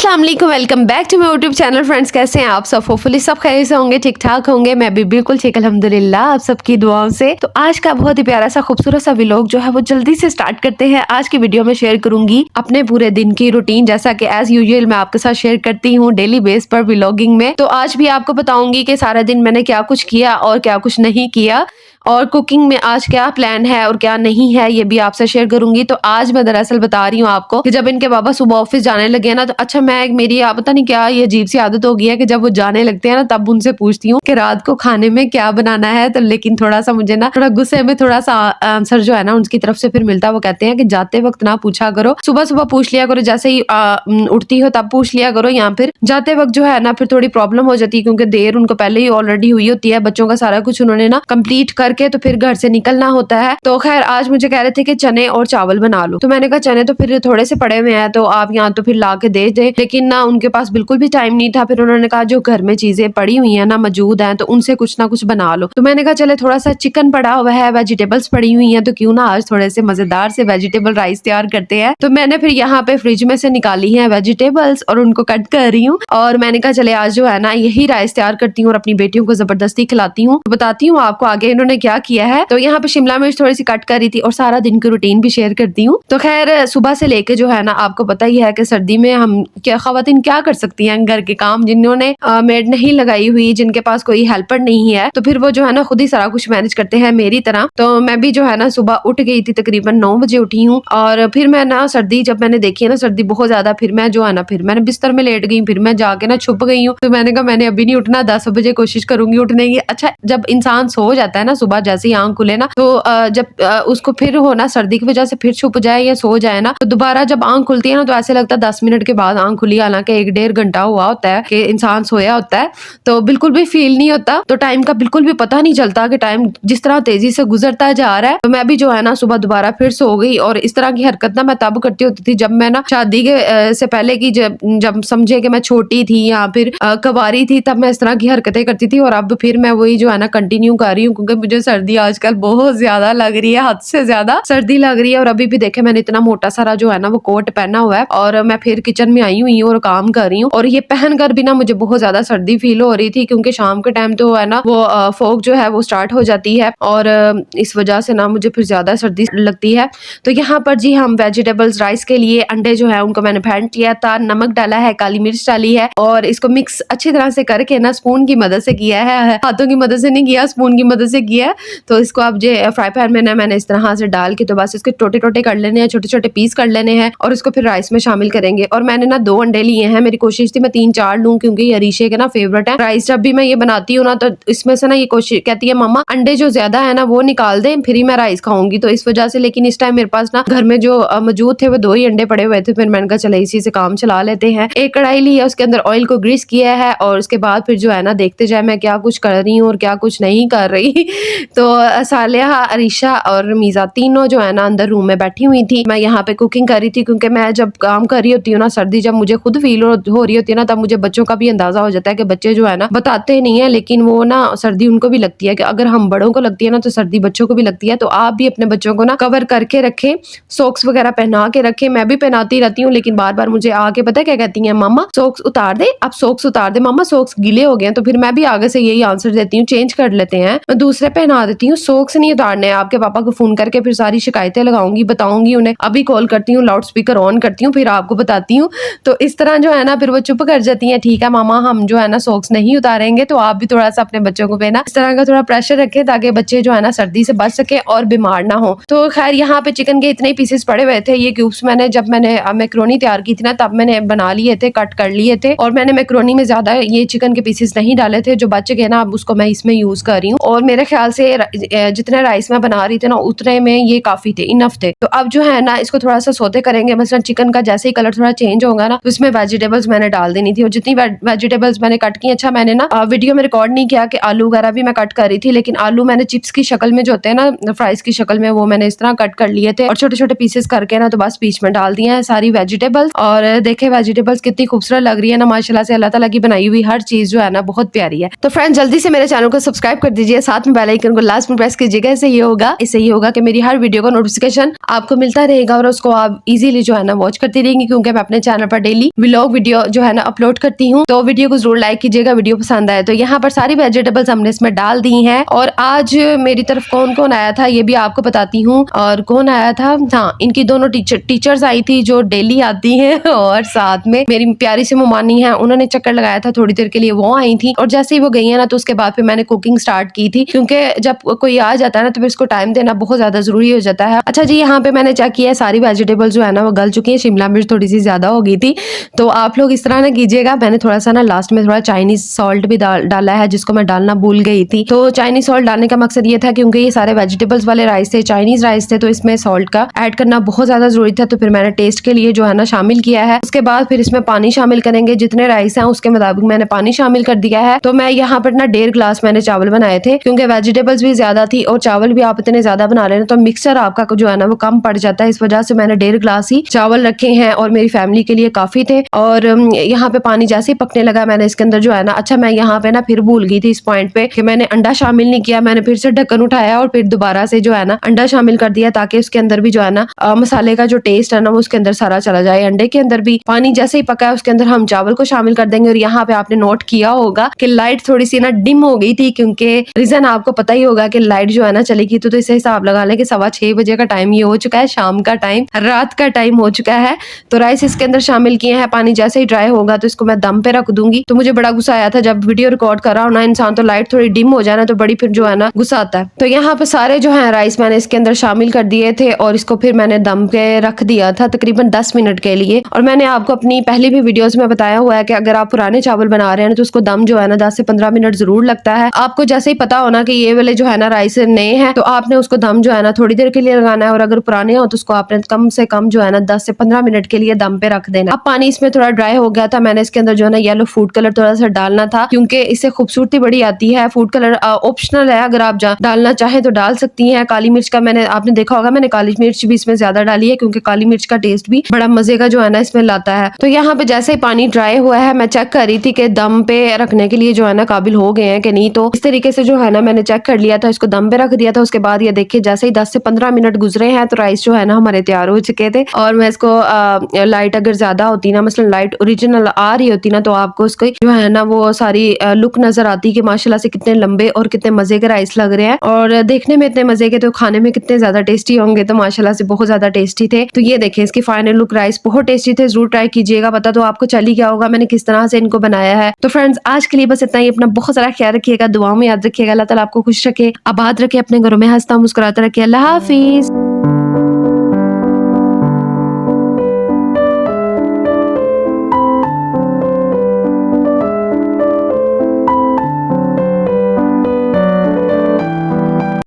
अस्सलाम वालेकुम, welcome back to my YouTube channel. Friends, कैसे हैं आप सब? होपफुली सब खैरियत से होंगे, ठीक ठाक होंगे। मैं भी बिल्कुल ठीक अल्हम्दुलिल्लाह, आप सबकी दुआओं से। तो आज का बहुत ही प्यारा सा खूबसूरत सा व्लॉग जो है वो जल्दी से स्टार्ट करते हैं। आज की वीडियो में शेयर करूंगी अपने पूरे दिन की रूटीन, जैसा कि एज यूजुअल मैं आपके साथ शेयर करती हूँ डेली बेस पर व्लॉगिंग में। तो आज भी आपको बताऊंगी कि सारा दिन मैंने क्या कुछ किया और क्या कुछ नहीं किया, और कुकिंग में आज क्या प्लान है और क्या नहीं है ये भी आपसे शेयर करूंगी। तो आज मैं दरअसल बता रही हूँ आपको कि जब इनके बाबा सुबह ऑफिस जाने लगे ना, तो अच्छा मैं मेरी पता नहीं क्या ये अजीब सी आदत हो गई है कि जब वो जाने लगते हैं ना तब उनसे पूछती हूँ कि रात को खाने में क्या बनाना है। तो लेकिन थोड़ा सा मुझे ना थोड़ा गुस्से में थोड़ा सा आंसर जो है ना उनकी तरफ से फिर मिलता। वो कहते हैं कि जाते वक्त ना पूछा करो, सुबह सुबह पूछ लिया करो, जैसे ही उठती हो तब पूछ लिया करो, या फिर जाते वक्त जो है ना फिर थोड़ी प्रॉब्लम हो जाती है, क्योंकि देर उनको पहले ही ऑलरेडी हुई होती है। बच्चों का सारा कुछ उन्होंने ना कंप्लीट करके तो फिर घर से निकलना होता है। तो खैर आज मुझे कह रहे थे कि चने और चावल बना लो, तो मैंने कहा चने तो फिर थोड़े से पड़े हुए हैं तो आप यहाँ तो फिर ला के दे दे, लेकिन ना उनके पास बिल्कुल भी टाइम नहीं था। फिर उन्होंने कहा जो घर में चीजें पड़ी हुई है ना मौजूद है तो उनसे कुछ ना कुछ बना लो। तो मैंने कहा चले थोड़ा सा चिकन पड़ा हुआ है, वेजिटेबल्स पड़ी हुई है, तो क्यों ना आज थोड़े से मजेदार से वेजिटेबल राइस तैयार करते हैं। तो मैंने फिर यहाँ पे फ्रिज में से निकाली है वेजिटेबल्स और उनको कट कर रही हूँ, और मैंने कहा चले आज जो है ना यही राइस तैयार करती हूँ और अपनी बेटियों को जबरदस्ती खिलाती हूँ। तो बताती हूँ आपको आगे इन्होंने क्या किया है। तो यहाँ पे शिमला मिर्च थोड़ी सी कट करी थी और सारा दिन की रूटीन भी शेयर करती हूँ। तो खैर सुबह से लेके जो है ना आपको पता ही है कि सर्दी में हम क्या खवातीन क्या कर सकती हैं घर के काम, जिन्होंने मेड नहीं लगाई हुई, जिनके पास कोई हेल्पर नहीं है, तो फिर वो जो है ना खुद ही सारा कुछ मैनेज करते हैं मेरी तरह। तो मैं भी जो है ना सुबह उठ गई थी, तकरीबन 9 बजे उठी हूँ, और फिर मैं ना सर्दी जब मैंने देखी है ना सर्दी बहुत ज्यादा, फिर मैं जो है ना फिर मैंने बिस्तर में लेट गई, फिर मैं जाके ना छुप गई हूँ। तो मैंने कहा मैंने अभी नहीं उठना, 10 बजे कोशिश करूंगी उठने की। अच्छा जब इंसान सो जाता है ना सुबह जैसे ही आंख खुले ना, तो जब उसको फिर हो ना सर्दी की वजह से फिर छुप जाए या सो जाए ना, तो दोबारा जब आंख खुलती है ना तो ऐसे लगता है 10 मिनट के बाद आंख खुली, हालांकि 1-1.5 घंटा हुआ होता है कि इंसान सोया होता है, तो बिल्कुल भी फील नहीं होता। तो टाइम का बिल्कुल भी पता नहीं चलता कि टाइम जिस तरह तेजी से गुजरता जा रहा है। तो मैं भी जो है ना सुबह दोबारा फिर सो गई, और इस तरह की हरकत ना मैं तब करती होती थी जब मैं ना शादी के से पहले की जब समझे कि मैं छोटी थी या फिर कवारी थी, तब मैं इस तरह की हरकतें करती थी। और अब फिर मैं वही जो है ना कंटिन्यू कर रही हूँ, क्योंकि मुझे सर्दी आजकल बहुत ज्यादा लग रही है, हद से ज्यादा सर्दी लग रही है। और अभी भी देखे मैंने इतना मोटा सारा जो है ना वो कोट पहना हुआ है, और मैं फिर किचन में आई हुई हूँ और काम कर रही हूँ, और ये पहनकर भी ना मुझे बहुत ज्यादा सर्दी फील हो रही थी, क्योंकि शाम के टाइम तो है ना वो फॉग जो है वो स्टार्ट हो जाती है, और इस वजह से ना मुझे फिर ज्यादा सर्दी लगती है। तो यहाँ पर जी हम वेजिटेबल्स राइस के लिए अंडे जो है उनको मैंने फेंट लिया था, नमक डाला है, काली मिर्च डाली है, और इसको मिक्स अच्छी तरह से करके ना स्पून की मदद से किया है, हाथों की मदद से नहीं किया, स्पून की मदद से किया। तो इसको अब जो फ्राई पैन में ना मैंने इस तरह से डाल के तो बस इसके टोटे टोटे कर लेने हैं, छोटे छोटे पीस कर लेने हैं, और इसको फिर राइस में शामिल करेंगे। और मैंने ना 2 अंडे लिए हैं, मेरी कोशिश थी मैं 3-4 लूं, क्योंकि ये अरीशे के ना फेवरेट है राइस। जब भी मैं ये बनाती हूँ ना तो इसमें से ना ये कोशिश कहती है मम्मा अंडे जो ज्यादा है ना वो निकाल दें, फिर ही मैं राइस खाऊंगी। तो इस वजह से, लेकिन इस टाइम मेरे पास ना घर में जो मौजूद थे वो 2 ही अंडे पड़े हुए थे, फिर मैंने कहा चले इसी से काम चला लेते हैं। एक कढ़ाई ली है, उसके अंदर ऑयल को ग्रीस किया है, और उसके बाद फिर जो है ना देखते जाए मैं क्या कुछ कर रही हूँ और क्या कुछ नहीं कर रही। तो सालिहा, अरीशा और मीज़ा तीनों जो है ना अंदर रूम में बैठी हुई थी। मैं यहाँ पे कुकिंग कर रही थी, क्योंकि मैं जब काम कर रही होती हूँ ना सर्दी जब मुझे खुद फील हो रही होती है ना, तब मुझे बच्चों का भी अंदाजा हो जाता है कि बच्चे जो है ना बताते नहीं है, लेकिन वो ना सर्दी उनको भी लगती है, कि अगर हम बड़ों को लगती है ना तो सर्दी बच्चों को भी लगती है। तो आप भी अपने बच्चों को ना कवर करके रखें, सॉक्स वगैरह पहना के रखें। मैं भी पहनाती रहती हूँ, लेकिन बार बार मुझे आके पता है क्या कहती है, मामा सॉक्स उतार दे, अब सॉक्स उतार दे, मामा सॉक्स गीले हो गए। तो फिर मैं भी आगे से यही आंसर देती हूँ, चेंज कर लेते हैं, मैं दूसरे पहना देती हूँ, सॉक्स नहीं उतारने। आपके पापा को फोन करके फिर सारी शिकायतें लगाऊंगी, बताऊंगी उन्हें, अभी कॉल करती हूँ, लाउड स्पीकर ऑन करती हूँ, फिर आपको बताती हूँ। तो इस तरह जो है ना फिर वो चुप कर जाती हैं, ठीक है मामा हम जो है ना सॉक्स नहीं उतारेंगे। तो आप भी थोड़ा सा अपने बच्चों को पे ना इस तरह का थोड़ा प्रेशर रखें, ताकि बच्चे जो है ना सर्दी से बच सके और बीमार ना हो। तो खैर यहाँ पे चिकन के इतने पीसेस पड़े हुए थे, ये क्यूब्स मैंने जब मैंने मैक्रोनी तैयार की थी ना तब मैंने बना लिए थे, कट कर लिए थे, और मैंने मैक्रोनी में ज्यादा ये चिकन के पीसेस नहीं डाले थे, जो बच गए ना अब उसको मैं इसमें यूज कर रही हूँ। और मेरे ख्याल से जितने राइस में बना रही थी ना उतने में ये काफी थे, इनफ थे। तो अब जो है ना इसको थोड़ा सा सौते करेंगे, मसलन चिकन का जैसे ही कलर थोड़ा चेंज होगा ना तो इसमें वेजिटेबल्स मैंने डाल देनी थी, और जितनी वेजिटेबल्स मैंने कट की, अच्छा मैंने ना वीडियो में रिकॉर्ड नहीं किया कि आलू वगैरह भी मैं कट कर रही थी, लेकिन आलू मैंने चिप्स की शक्ल में जो होते हैं ना फ्राइज की शक्ल में, वो मैंने इस तरह कट कर लिए थे, और छोटे छोटे पीसेस करके ना तो बस बीच में डाल दिए हैं सारी वेजिटेबल्स। और देखे वेजिटेबल्स कितनी खूबसूरत लग रही है ना माशाल्लाह से, अल्लाह ताला की बनाई हुई हर चीज जो है ना बहुत प्यारी है। तो फ्रेंड्स जल्दी से मेरे चैनल को सब्सक्राइब कर दीजिए, साथ में बेल आइकन आइकन को लास्ट में प्रेस कीजिएगा। इससे ये होगा कि मेरी हर वीडियो का नोटिफिकेशन आपको मिलता रहेगा और उसको आप इजीली जो है ना वॉच करती रहेंगी, क्योंकि मैं अपने चैनल पर डेली व्लॉग वीडियो जो है ना अपलोड करती हूँ। तो वीडियो को जरूर लाइक कीजिएगा, वीडियो पसंद आए तो। यहाँ पर सारी वेजिटेबल्स हमने इसमें डाल दी हैं। और आज मेरी तरफ कौन कौन आया था ये भी आपको बताती हूँ। और कौन आया था, हाँ, इनकी दोनों टीचर्स आई थी जो डेली आती हैं, और साथ में मेरी प्यारी सी ममानी है, उन्होंने चक्कर लगाया था थोड़ी देर के लिए, वो आई थी। और जैसे ही वो गई है ना तो उसके बाद फिर मैंने कुकिंग स्टार्ट की थी, क्योंकि जब कोई आ जाता है ना तो फिर उसको टाइम देना बहुत ज्यादा जरूरी हो जाता है। अच्छा जी, यहाँ पे मैंने चेक किया सारी वेजिटेबल जो है ना वो गल चुकी है। शिमला मिर्च थोड़ी सी ज्यादा हो गई थी, तो आप लोग इस तरह ना कीजिएगा। मैंने थोड़ा सा ना लास्ट में थोड़ा चाइनीज सॉल्ट भी डाला है, जिसको मैं डालना भूल गई थी। तो चाइनीज सॉल्ट डालने का मकसद ये था क्योंकि ये सारे वेजिटेबल्स वाले राइस थे, चाइनीज राइस थे, तो इसमें सॉल्ट का ऐड करना बहुत ज्यादा जरूरी था। तो फिर मैंने टेस्ट के लिए जो है ना शामिल किया है। उसके बाद फिर इसमें पानी शामिल करेंगे, जितने राइस हैं उसके मुताबिक मैंने पानी शामिल कर दिया है। तो मैं यहाँ पर ना 1.5 गिलास मैंने चावल बनाए थे, क्योंकि वेजिटेबल्स भी ज्यादा थी और चावल भी आप इतने ज्यादा बना रहे हैं तो मिक्सचर आपका जो है ना वो कम पड़ जाता है। इस वजह से मैंने 1.5 गिलास ही चावल रखे हैं और मेरी फैमिली के लिए काफी थे। और यहाँ पे पानी जैसे ही पकने लगा मैंने इसके अंदर जो है ना, अच्छा मैं यहाँ पे ना फिर भूल गई थी इस पॉइंट पे कि मैंने अंडा शामिल नहीं किया। मैंने फिर से ढक्कन उठाया और फिर दोबारा से जो है ना अंडा शामिल कर दिया, ताकि उसके अंदर भी जो है ना मसाले का जो टेस्ट है ना वो उसके अंदर सारा चला जाए। अंडे के अंदर भी पानी जैसे ही पका है उसके अंदर हम चावल को शामिल कर देंगे। और यहाँ पे आपने नोट किया होगा कि लाइट थोड़ी सी ना डिम हो गई थी, क्योंकि रीजन आपको पता ही होगा कि लाइट जो है ना चली गई। तो इसे हिसाब लगा लें कि 6:15 बजे का टाइम ये हो चुका है, शाम का टाइम, रात का टाइम हो चुका है। तो राइस इसके अंदर शामिल किए हैं। पानी जैसे ही ड्राई होगा तो इसको मैं दम पे रख दूंगी। तो मुझे बड़ा गुस्सा आया था जब वीडियो रिकॉर्ड कर रहा हो ना इंसान, तो लाइट थोड़ी डिम हो जाए ना तो बड़ी फिर जो है ना गुस्सा आता है। तो यहाँ पे सारे जो है राइस मैंने इसके अंदर शामिल कर दिए थे और इसको फिर मैंने दम पे रख दिया था तकरीबन 10 मिनट के लिए। और मैंने आपको अपनी पहली भी वीडियोस में बताया हुआ है कि अगर आप पुराने चावल बना रहे हैं तो उसको दम जो है ना 10 से 15 मिनट जरूर लगता है। आपको जैसे ही पता होना कि ये वाले जो है ना राइस नए हैं तो आपने उसको दम जो है ना थोड़ी देर के लिए लगाना है, और अगर पुराने हो तो उसको आपने कम से कम जो है ना 10 से 15 मिनट के लिए दम पे रख देना। अब पानी इसमें थोड़ा ड्राई हो गया था, मैंने इसके अंदर जो है ना येलो फूड कलर थोड़ा सा डालना था, क्योंकि इससे खूबसूरती बड़ी आती है। फूड कलर ऑप्शनल है, अगर आप डालना चाहें तो डाल सकती हैं। काली मिर्च का मैंने आपने देखा होगा मैंने काली मिर्च भी इसमें ज्यादा डाली है, क्योंकि काली मिर्च का टेस्ट भी बड़ा मजे का जो है ना इसमें लाता है। तो यहाँ पे जैसे ही पानी ड्राई हुआ है मैं चेक कर रही थी कि दम पे रखने के लिए जो है ना काबिल हो गए हैं कि नहीं। तो इस तरीके से जो है ना मैंने चेक कर लिया था, इसको दम पे रख दिया था। उसके बाद ये देखिए जैसे ही 10 से 15 मिनट गुजरे हैं तो राइस जो है ना हमारे तैयार हो चुके थे। और मैं इसको लाइट अगर ज्यादा होती ना, मसलन लाइट ओरिजिनल आ रही होती ना, तो आपको उसको जो है ना वो सारी लुक नजर आती कि माशाल्लाह से कितने लंबे और कितने मजे के राइस लग रहे हैं, और देखने में इतने मजे के, तो खाने में कितने ज्यादा टेस्टी होंगे। तो माशाल्लाह से बहुत ज्यादा टेस्टी थे। तो ये देखें इसकी फाइनल लुक, राइस बहुत टेस्टी थे, जरूर ट्राई कीजिएगा। पता तो आपको चल ही गया होगा मैंने किस तरह से इनको बनाया है। तो फ्रेंड्स आज के लिए बस इतना ही। अपना बहुत सारा ख्याल रखिएगा, दुआओं में याद रखिएगा। अल्लाह ताला आपको खुश रखे, आबाद रखे, अपने घरों में हंसता मुस्कुराता रखे। अल्लाह हाफिज।